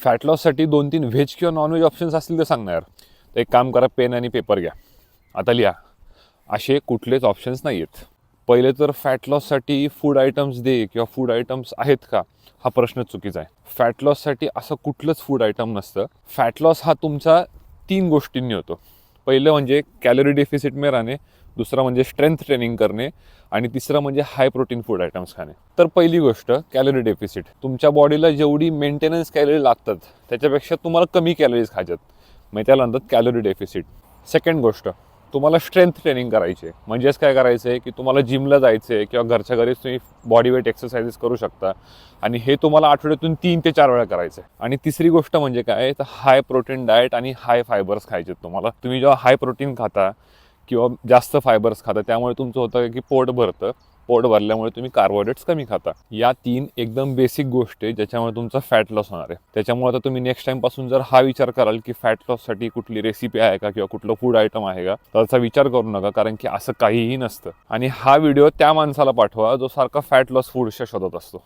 Fat लॉससाठी 2-3 veg किंवा non veg options असतील तर सांग ना यार. तर एक काम करा, पेन आणि पेपर घ्या, आता लिहा. असे कुठलेच ऑप्शन्स नाही आहेत. पहिले तर फॅट लॉससाठी फूड आयटम्स दे किंवा फूड आयटम्स आहेत का, हा प्रश्न चुकीचा आहे. फॅट लॉससाठी असं कुठलंच फूड आयटम नसतं. फॅट लॉस हा तुमचा 3 गोष्टींनी होतो. पहिलं म्हणजे कॅलरी डेफिसिटमध्ये राहणे, दुसरं म्हणजे स्ट्रेंथ ट्रेनिंग करणे आणि तिसरं म्हणजे हाय प्रोटीन फूड आयटम्स खाणे. तर पहिली गोष्ट कॅलरी डेफिसिट. तुमच्या बॉडीला जेवढी मेंटेनन्स कॅलरी लागतात त्याच्यापेक्षा तुम्हाला कमी कॅलरीज खायच्यात, मग त्याला म्हणतात कॅलरी डेफिसिट. सेकंड गोष्ट, तुम्हाला स्ट्रेंथ ट्रेनिंग करायची आहे. म्हणजेच काय करायचं आहे की तुम्हाला जिमला जायचं आहे किंवा घरच्या घरीच तुम्ही बॉडी वेट एक्सरसाइजेस करू शकता आणि हे तुम्हाला आठवड्यातून 3 ते 4 वेळा करायचं आहे. आणि तिसरी गोष्ट म्हणजे काय, तर हाय प्रोटीन डाएट आणि हाय फायबर्स खायचे तुम्हाला. तुम्ही जेव्हा हाय प्रोटीन खाता किंवा जास्त फायबर्स खाता त्यामुळे तुमचं होतं की पोट भरतं. पोट भरल्यामुळे तुम्ही कार्बोहायड्रेट्स कमी खाता. या 3 एकदम बेसिक गोष्टी आहेत ज्याच्यामुळे तुमचा फॅट लॉस होणार आहे. त्याच्यामुळे आता तुम्ही नेक्स्ट टाइमपासून जर हा विचार कराल की फॅट लॉससाठी कुठली रेसिपी आहे का किंवा कुठलं फूड आयटम आहे का, त्याचा विचार करू नका, कारण की असं काहीही नसतं. आणि हा व्हिडिओ त्या माणसाला पाठवा जो सारखा फॅट लॉस फूडच्या शोधात असतो.